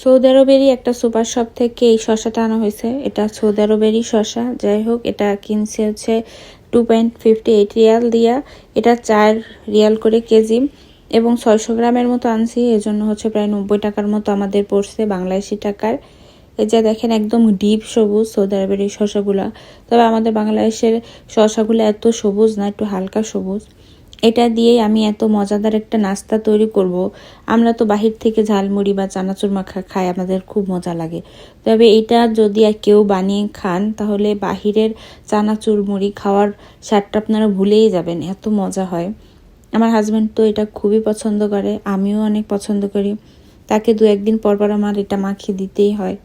Saudi আরবেরই একটা super shop থেকে এই শসাটা আনা হয়েছে। এটা সৌদি আরবেরই শসা। যাই হোক, এটা কিনছে হচ্ছে 2.58 রিয়াল দিয়া। এটা 4 রিয়াল করে কেজি এবং 600 গ্রামের মতো আনছি। এজন্য হচ্ছে প্রায় 90 টাকার মতো আমাদের পড়ছে বাংলাদেশি টাকার। এই যে দেখেন, একদম ডিপ সবুজ সৌদি আরবের এই শসাগুলা। তবে আমাদের বাংলাদেশের শসাগুলো এত সবুজ না, একটু হালকা সবুজ। এটা দিয়েই আমি এত মজাদার একটা নাস্তা তৈরি করব। আমরা তো বাহির থেকে ঝালমুড়ি বা চানাচুর মাখা খাই, আমাদের খুব মজা লাগে। তবে এটা যদি কেউ বানিয়ে খান, তাহলে বাহিরের চানাচুর মুড়ি খাওয়ার স্বাদটা আপনারা ভুলেই যাবেন, এত মজা হয়। আমার হাজব্যান্ড তো এটা খুবই পছন্দ করে, আমিও অনেক পছন্দ করি। তাকে 2-1 দিন পর পর আমার এটা মাখিয়ে দিতেই হয়।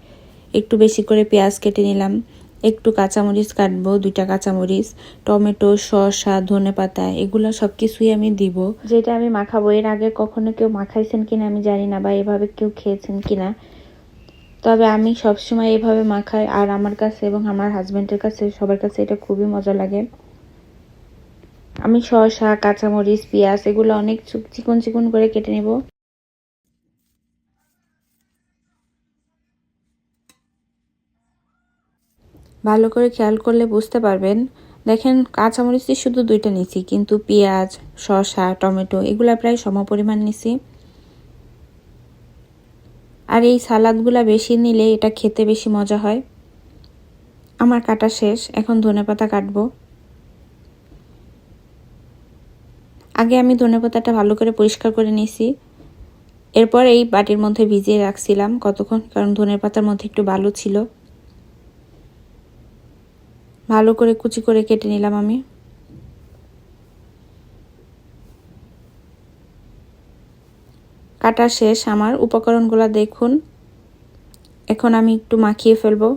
একটু বেশি করে পেঁয়াজ কেটে নিলাম, একটু কাঁচামরিচ কাটবো, 2টা কাঁচামরিচ, টমেটো, শসা, ধনেপাতা, এগুলো সব কিছুই আমি দিব। যেটা আমি মাখাবো, এর আগে কখনো কেউ মাখাইছেন কিনা আমি জানি না, বা এভাবে কেউ খেয়েছেন কিনা। তবে আমি সবসময় এভাবে মাখাই, আর আমার কাছে এবং আমার হাজব্যান্ডের কাছে, সবার কাছে এটা খুবই মজা লাগে। আমি শসা, কাঁচামরিচ, পেঁয়াজ এগুলো অনেক চিকন চিকন করে কেটে নেব। ভালো করে খেয়াল করলে বুঝতে পারবেন। দেখেন, কাঁচামরিচই শুধু 2টা নিছি, কিন্তু পেঁয়াজ, শসা, টমেটো এগুলা প্রায় সমপরিমাণ নিছি। আর এই সালাদগুলা বেশি নিলে এটা খেতে বেশি মজা হয়। আমার কাটা শেষ, এখন ধনেপাতা কাটবো। আগে আমি ধনেপাতাটা ভালো করে পরিষ্কার করে নিছি। এরপর এই বাটির মধ্যে ভিজিয়ে রাখছিলাম কতক্ষণ, কারণ ধনেপাতার মধ্যে একটু বালু ছিল। ভালো করে কুচি করে কেটে নিলাম আমি। কাটা শেষ আমার। উপকরণগুলো দেখুন। এখন আমি একটু মাখিয়ে ফেলবো।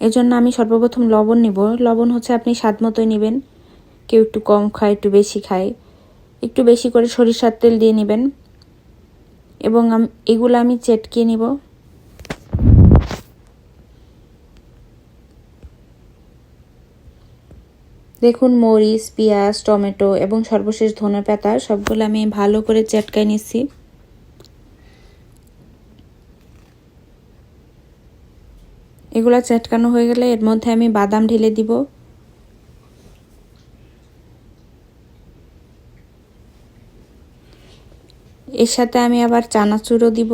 এজন্য আমি সর্বপ্রথম লবণ নিব। লবণ হচ্ছে আপনি স্বাদ মতোই নেবেন, কেউ একটু কম খায়, একটু বেশি খায়। একটু বেশি করে সরিষার তেল দিয়ে নেবেন এবং এগুলো আমি চেটকিয়ে নিব। দেখুন, মরিচ, পেঁয়াজ, টমেটো এবং সর্বশেষ ধনেপাতা সবগুলো আমি ভালো করে চেটকাই নিচ্ছি। এগুলো চেটকানো হয়ে গেলে এর মধ্যে আমি বাদাম ঢেলে দিব। এর সাথে আমি আবার চানাচুরও দিব।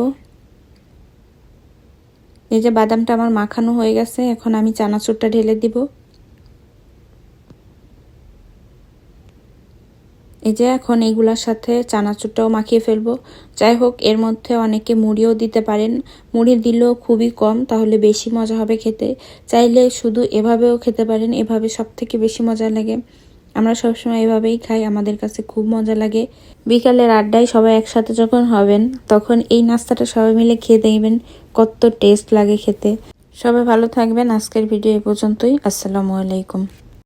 এই যে বাদামটা আমার মাখানো হয়ে গেছে, এখন আমি চানাচুরটা ঢেলে দিব। এই যে এখন এইগুলার সাথে চানাচুরটাও মাখিয়ে ফেলবো। যাই হোক, এর মধ্যে অনেকে মুড়িও দিতে পারেন। মুড়ি দিলেও খুবই কম, তাহলে বেশি মজা হবে খেতে। চাইলে শুধু এভাবেও খেতে পারেন, এভাবে সব থেকে বেশি মজা লাগে। আমরা সবসময় এভাবেই খাই, আমাদের কাছে খুব মজা লাগে। বিকালের আড্ডায় সবাই একসাথে যখন হবেন, তখন এই নাস্তাটা সবাই মিলে খেয়ে দেখবেন কত টেস্ট লাগে খেতে। সবাই ভালো থাকবেন। আজকের ভিডিও এ পর্যন্তই। আসসালামু আলাইকুম।